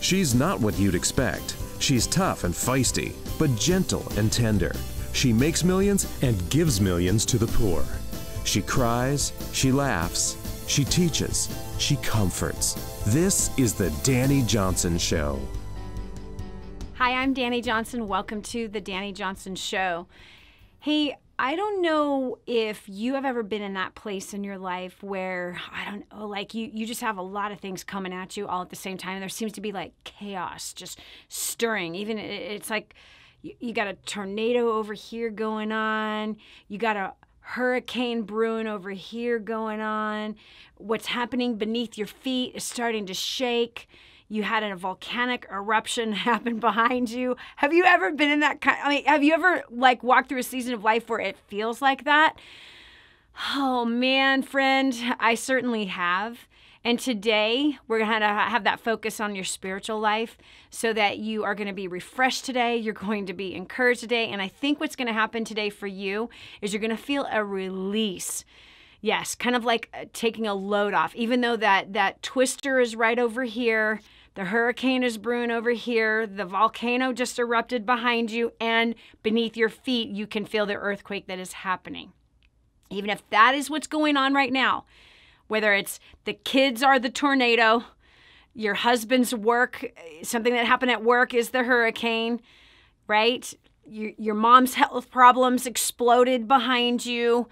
She's not what you'd expect. She's tough and feisty, but gentle and tender. She makes millions and gives millions to the poor. She cries, she laughs, she teaches, she comforts. This is the Dani Johnson Show. Hi, I'm Dani Johnson. Welcome to the Dani Johnson Show. Hey, I don't know if you have ever been in that place in your life where, I don't know, like you just have a lot of things coming at you all at the same time. There seems to be like chaos just stirring. Even it's like you got a tornado over here going on. You got a hurricane brewing over here going on. What's happening beneath your feet is starting to shake. You had a volcanic eruption happen behind you. Have you ever been in that have you ever like walked through a season of life where it feels like that? Oh man, friend, I certainly have. And today we're going to have that focus on your spiritual life so that you are going to be refreshed today. You're going to be encouraged today. And I think what's going to happen today for you is you're going to feel a release. Yes, kind of like taking a load off, even though that twister is right over here. The hurricane is brewing over here. The volcano just erupted behind you, and beneath your feet, you can feel the earthquake that is happening. Even if that is what's going on right now, whether it's the kids are the tornado, your husband's work, something that happened at work is the hurricane, right? Your mom's health problems exploded behind you.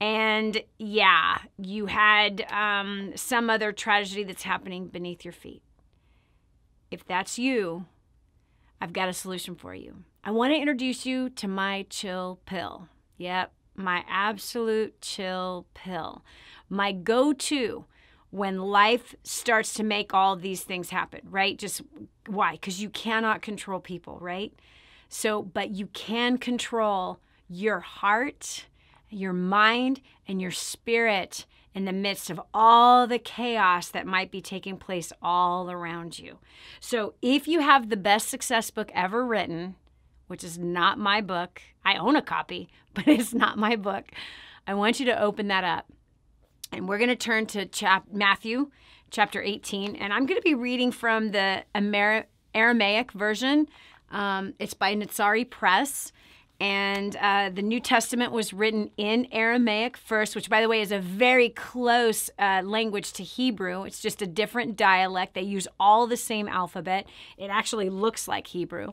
And yeah, you had some other tragedy that's happening beneath your feet. If that's you, I've got a solution for you. I want to introduce you to my chill pill. Yep, my absolute chill pill. My go-to when life starts to make all these things happen, right? Just why? Because you cannot control people, right? So, but you can control your heart, your mind, and your spirit in the midst of all the chaos that might be taking place all around you. So if you have the best success book ever written, which is not my book, I own a copy, but it's not my book, I want you to open that up. And we're going to turn to Matthew chapter 18, and I'm going to be reading from the Aramaic version. It's by Natsari Press. And the New Testament was written in Aramaic first, which, by the way, is a very close language to Hebrew. It's just a different dialect. They use all the same alphabet. It actually looks like Hebrew,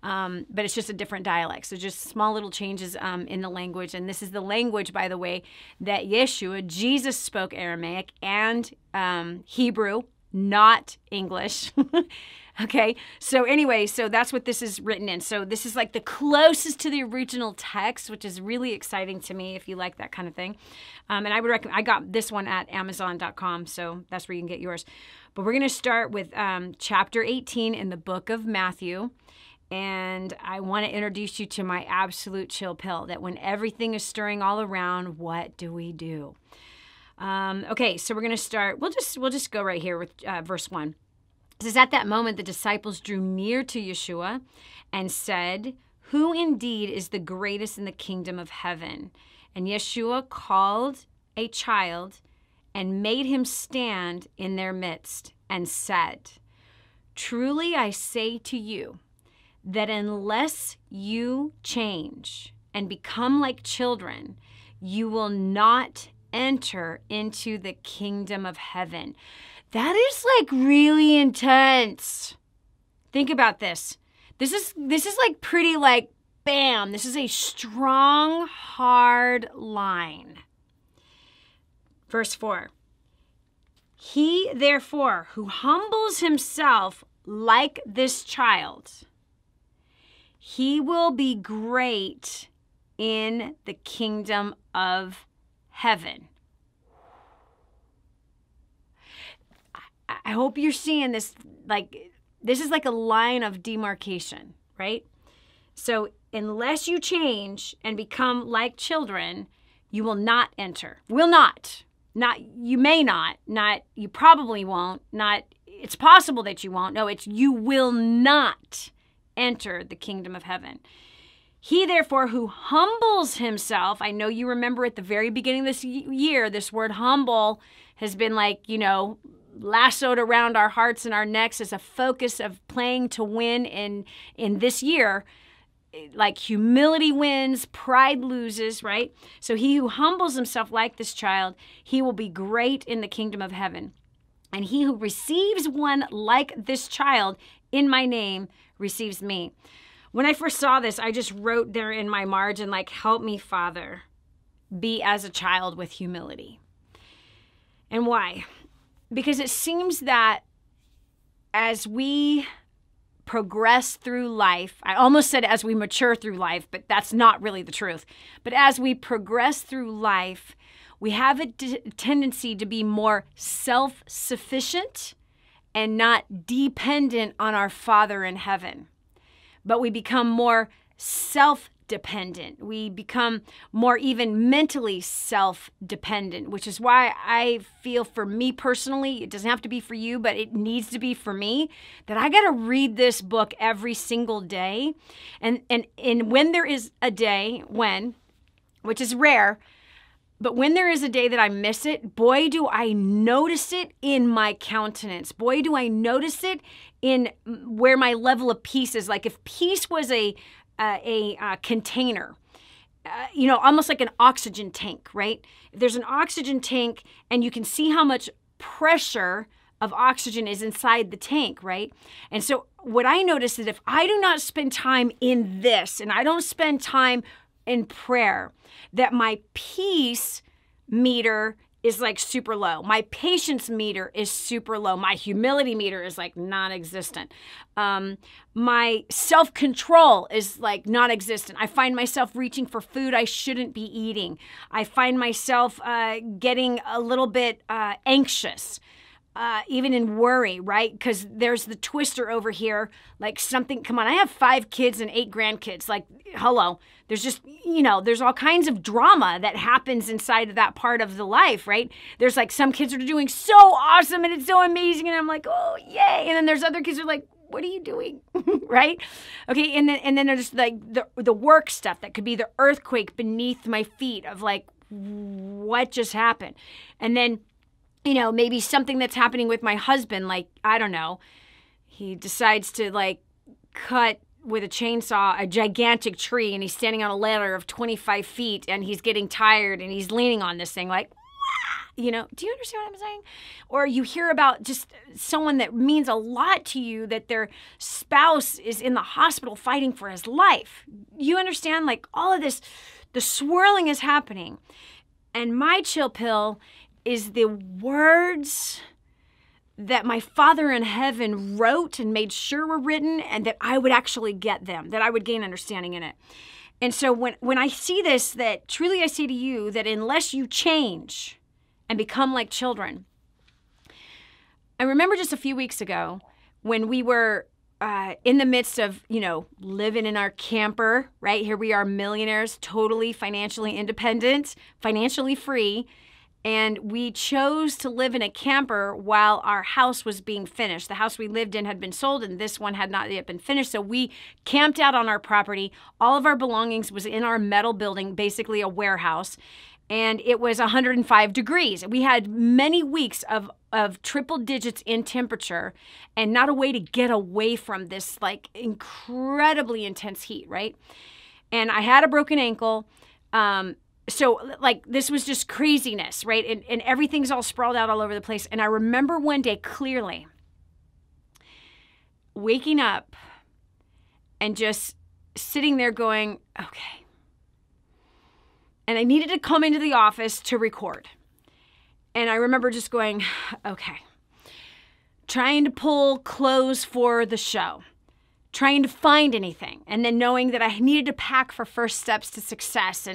but it's just a different dialect. So just small little changes in the language. And this is the language, by the way, that Yeshua, Jesus, spoke Aramaic and Hebrew, not English. Okay, so anyway, so that's what this is written in. So this is like the closest to the original text, which is really exciting to me if you like that kind of thing. And I would recommend, I got this one at Amazon.com, so that's where you can get yours. But we're going to start with chapter 18 in the book of Matthew. And I want to introduce you to my absolute chill pill, that when everything is stirring all around, what do we do? Okay, so we're going to start, we'll just go right here with verse 1. It says, at that moment, the disciples drew near to Yeshua and said, who indeed is the greatest in the kingdom of heaven? And Yeshua called a child and made him stand in their midst and said, truly I say to you that unless you change and become like children, you will not enter into the kingdom of heaven. That is like really intense. Think about this. This is like pretty like bam. This is a strong, hard line. Verse 4. He therefore who humbles himself like this child, he will be great in the kingdom of heaven. I hope you're seeing this, like, this is like a line of demarcation, right? So unless you change and become like children, you will not enter. Will not. Not, you may not. Not, you probably won't. Not, it's possible that you won't. No, it's you will not enter the kingdom of heaven. He, therefore, who humbles himself, I know you remember at the very beginning of this year, this word humble has been like, you know, lassoed around our hearts and our necks as a focus of playing to win in this year. Like humility wins, pride loses, right? So he who humbles himself like this child, he will be great in the kingdom of heaven. And he who receives one like this child in my name receives me. When I first saw this, I just wrote there in my margin, like, help me, Father, be as a child with humility. And why? Because it seems that as we progress through life, I almost said as we mature through life, but that's not really the truth. But as we progress through life, we have a tendency to be more self-sufficient and not dependent on our Father in heaven. But we become more self-dependent. We become more even mentally self-dependent, which is why I feel for me personally, it doesn't have to be for you, but it needs to be for me, that I got to read this book every single day. And when there is a day which is rare, but when there is a day that I miss it, boy, do I notice it in my countenance. Boy, do I notice it in where my level of peace is. Like if peace was a container, almost like an oxygen tank, right? There's an oxygen tank and you can see how much pressure of oxygen is inside the tank, right? And so what I notice is if I do not spend time in this and I don't spend time in prayer, that my peace meter is like super low. My patience meter is super low. My humility meter is like non-existent. My self-control is like non-existent. I find myself reaching for food I shouldn't be eating. I find myself getting a little bit anxious. Even in worry, right? Because there's the twister over here, like something, come on, I have 5 kids and 8 grandkids. Like, hello, there's just, there's all kinds of drama that happens inside of that part of the life, right? There's like some kids are doing so awesome and it's so amazing. And I'm like, oh, yay. And then there's other kids who are like, what are you doing? Right? Okay. And then there's like the work stuff that could be the earthquake beneath my feet of like, what just happened? And then, maybe something that's happening with my husband, like, I don't know, he decides to like cut with a chainsaw a gigantic tree and he's standing on a ladder of 25 feet and he's getting tired and he's leaning on this thing like, do you understand what I'm saying? Or you hear about just someone that means a lot to you that their spouse is in the hospital fighting for his life. You understand? Like all of this, the swirling is happening. And my chill pill is the words that my Father in heaven wrote and made sure were written and that I would actually get them, that I would gain understanding in it. And so when I see this, that truly I say to you that unless you change and become like children, I remember just a few weeks ago when we were in the midst of, living in our camper, right? Here we are, millionaires, totally financially independent, financially free. And we chose to live in a camper while our house was being finished. The house we lived in had been sold and this one had not yet been finished. So we camped out on our property. All of our belongings was in our metal building, basically a warehouse. And it was 105 degrees. We had many weeks of triple digits in temperature and not a way to get away from this like incredibly intense heat, right? And I had a broken ankle. So like this was just craziness, right? And everything's all sprawled out all over the place. And I remember one day clearly waking up and just sitting there going, okay. And I needed to come into the office to record. And I remember just going, okay. Trying to pull clothes for the show. Trying to find anything, and then knowing that I needed to pack for first steps to success,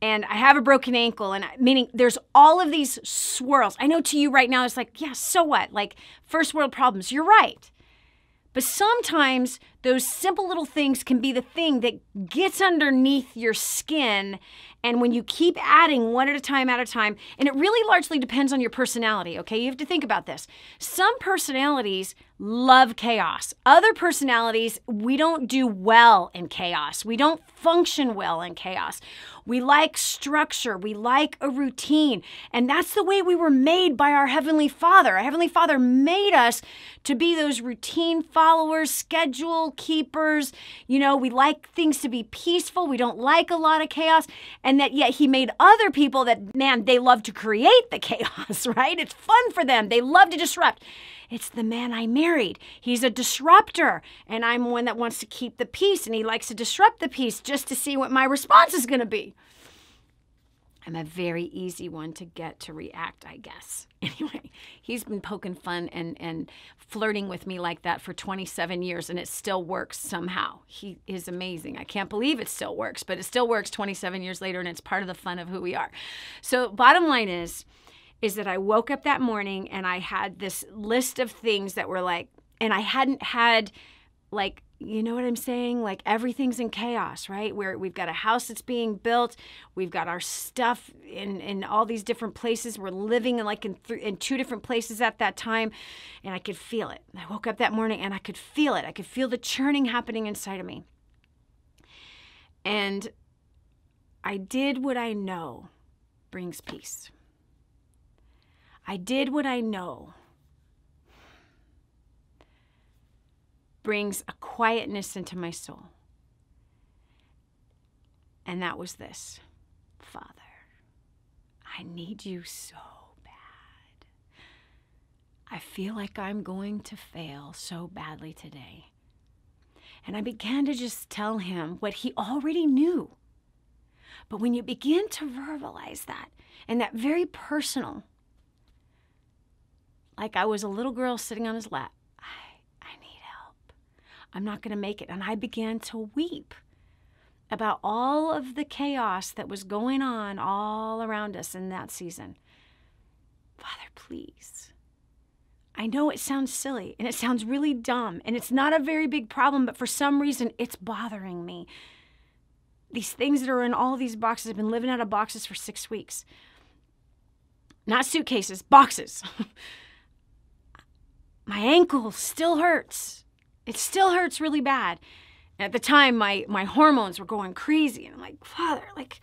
and I have a broken ankle, and meaning there's all of these swirls. I know to you right now it's like, yeah, so what? Like first world problems. You're right. But sometimes those simple little things can be the thing that gets underneath your skin. And when you keep adding one at a time, and it really largely depends on your personality, okay? You have to think about this. Some personalities love chaos. Other personalities, we don't do well in chaos. We don't function well in chaos. We like structure. We like a routine. And that's the way we were made by our Heavenly Father. Our Heavenly Father made us to be those routine followers, schedule keepers. You know, we like things to be peaceful. We don't like a lot of chaos. And that yet He made other people that, man, they love to create the chaos, right? It's fun for them. They love to disrupt. It's the man I married. He's a disruptor, and I'm one that wants to keep the peace, and he likes to disrupt the peace just to see what my response is going to be. I'm a very easy one to get to react, I guess. Anyway, he's been poking fun and flirting with me like that for 27 years, and it still works somehow. He is amazing. I can't believe it still works, but it still works 27 years later, and it's part of the fun of who we are. So bottom line is that I woke up that morning and I had this list of things that were like, and I hadn't had, like, you know what I'm saying? Like, everything's in chaos, right? Where we've got a house that's being built. We've got our stuff in all these different places. We're living in two different places at that time. And I could feel it. I woke up that morning and I could feel it. I could feel the churning happening inside of me. And I did what I know brings peace. I did what I know brings a quietness into my soul. And that was this: Father, I need you so bad. I feel like I'm going to fail so badly today. And I began to just tell him what he already knew. But when you begin to verbalize that, and that very personal, like I was a little girl sitting on his lap, I need help. I'm not going to make it. And I began to weep about all of the chaos that was going on all around us in that season. Father, please. I know it sounds silly and it sounds really dumb and it's not a very big problem, but for some reason it's bothering me. These things that are in all of these boxes, I've been living out of boxes for 6 weeks. Not suitcases, boxes. My ankle still hurts. It still hurts really bad. At the time, my hormones were going crazy. And I'm like, Father, like,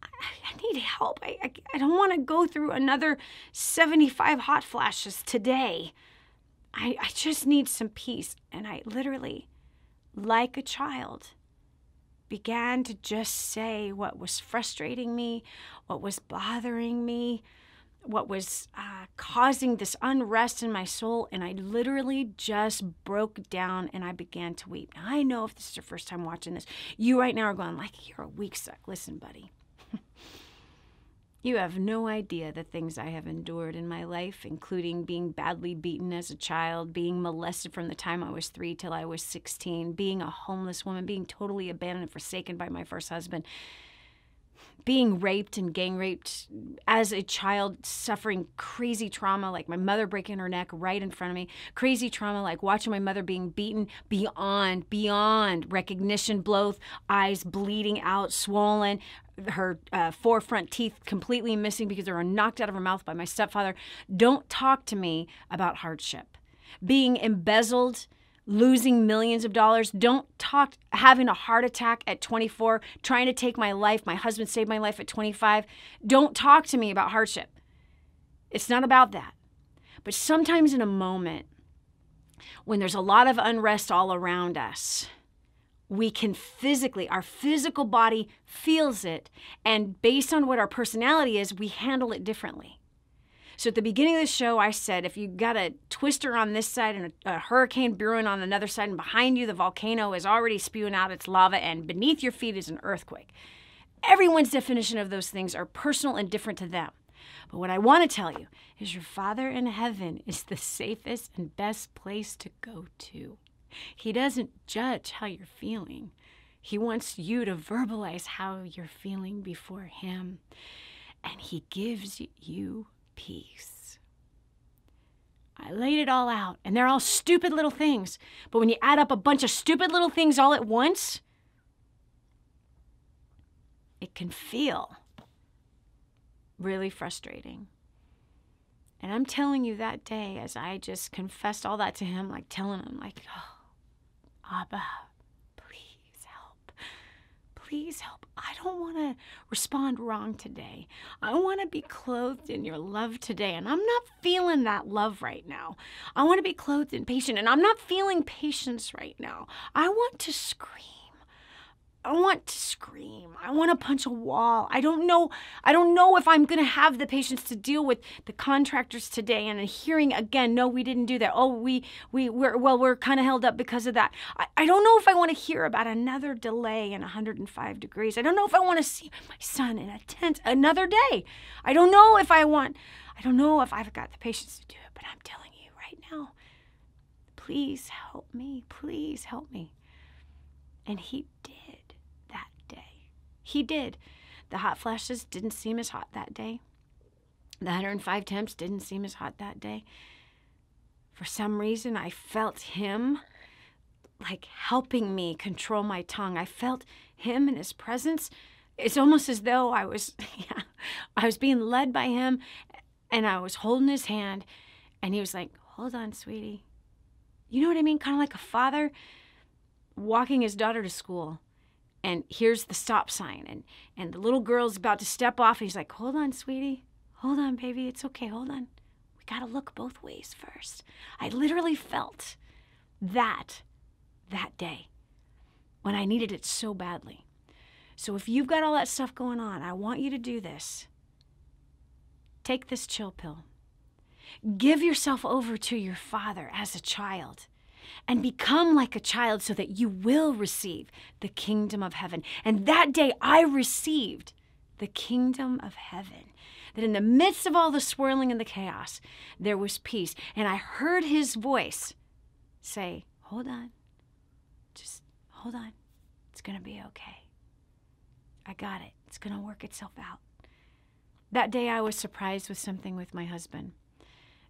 I need help. I don't want to go through another 75 hot flashes today. I just need some peace. And I literally, like a child, began to just say what was frustrating me, what was bothering me, what was causing this unrest in my soul. And I literally just broke down and I began to weep. Now, I know if this is your first time watching this, you right now are going like, you're a weak suck. Listen, buddy. You have no idea the things I have endured in my life, including being badly beaten as a child, being molested from the time I was 3 till I was 16, being a homeless woman, being totally abandoned and forsaken by my first husband, being raped and gang raped as a child, suffering crazy trauma, like my mother breaking her neck right in front of me, crazy trauma, like watching my mother being beaten beyond recognition, both eyes bleeding out, swollen, her 4 front teeth completely missing because they were knocked out of her mouth by my stepfather. Don't talk to me about hardship. Being embezzled, losing millions of dollars. Don't talk, having a heart attack at 24, trying to take my life. My husband saved my life at 25. Don't talk to me about hardship. It's not about that. But sometimes in a moment when there's a lot of unrest all around us, we can physically, our physical body feels it. And based on what our personality is, we handle it differently. So at the beginning of the show, I said, if you got a twister on this side and a hurricane brewing on another side, and behind you, the volcano is already spewing out its lava, and beneath your feet is an earthquake. Everyone's definition of those things are personal and different to them. But what I want to tell you is your Father in heaven is the safest and best place to go to. He doesn't judge how you're feeling. He wants you to verbalize how you're feeling before him. And he gives you peace. I laid it all out, and they're all stupid little things. But when you add up a bunch of stupid little things all at once, it can feel really frustrating. And I'm telling you, that day, as I just confessed all that to him, like telling him, like, oh, Abba, please help. Please help. I don't want to respond wrong today. I want to be clothed in your love today. And I'm not feeling that love right now. I want to be clothed in patience. And I'm not feeling patience right now. I want to scream. I want to scream. I want to punch a wall. I don't know if I'm going to have the patience to deal with the contractors today and hearing again, no, we didn't do that. Oh, we're kind of held up because of that. I don't know if I want to hear about another delay in 105 degrees. I don't know if I want to see my son in a tent another day. I don't know if I've got the patience to do it, but I'm telling you right now, please help me. Please help me. And he did. He did. The hot flashes didn't seem as hot that day. The 105 temps didn't seem as hot that day. For some reason, I felt him like helping me control my tongue. I felt him in his presence. It's almost as though I was being led by him, and I was holding his hand, and he was like, hold on, sweetie. You know what I mean? Kind of like a father walking his daughter to school. And here's the stop sign. And the little girl's about to step off. And he's like, hold on, sweetie. Hold on, baby. It's okay. Hold on. We got to look both ways first. I literally felt that day when I needed it so badly. So if you've got all that stuff going on, I want you to do this. Take this chill pill. Give yourself over to your Father as a child. And become like a child so that you will receive the kingdom of heaven. And that day I received the kingdom of heaven. That in the midst of all the swirling and the chaos, there was peace. And I heard his voice say, hold on. Just hold on. It's going to be okay. I got it. It's going to work itself out. That day I was surprised with something with my husband.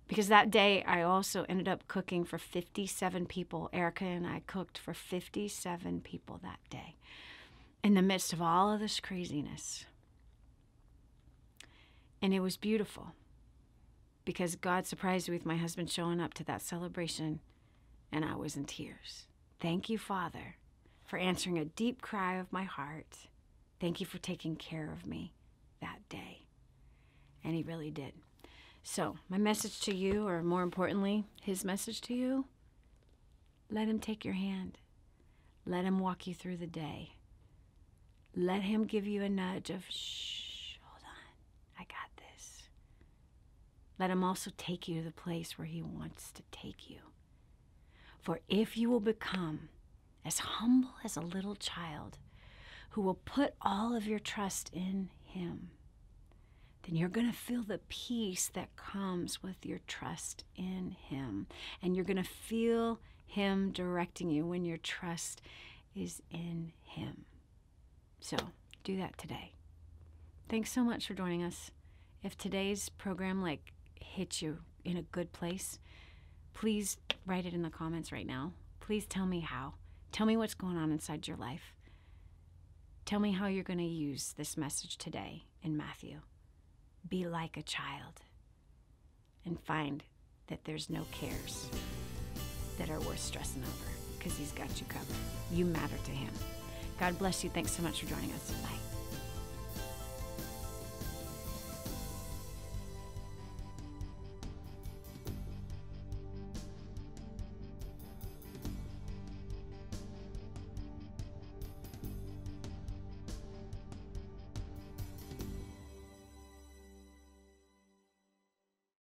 Because that day, I also ended up cooking for 57 people. Erica and I cooked for 57 people that day in the midst of all of this craziness. And it was beautiful because God surprised me with my husband showing up to that celebration, and I was in tears. Thank you, Father, for answering a deep cry of my heart. Thank you for taking care of me that day. And he really did. So my message to you, or more importantly, his message to you, let him take your hand. Let him walk you through the day. Let him give you a nudge of, shh, hold on, I got this. Let him also take you to the place where he wants to take you. For if you will become as humble as a little child who will put all of your trust in him, then you're going to feel the peace that comes with your trust in him. And you're going to feel him directing you when your trust is in him. So do that today. Thanks so much for joining us. If today's program hit you in a good place, please write it in the comments right now. Please tell me how. Tell me what's going on inside your life. Tell me how you're going to use this message today in Matthew. Be like a child and find that there's no cares that are worth stressing over because he's got you covered. You matter to him. God bless you. Thanks so much for joining us. Bye.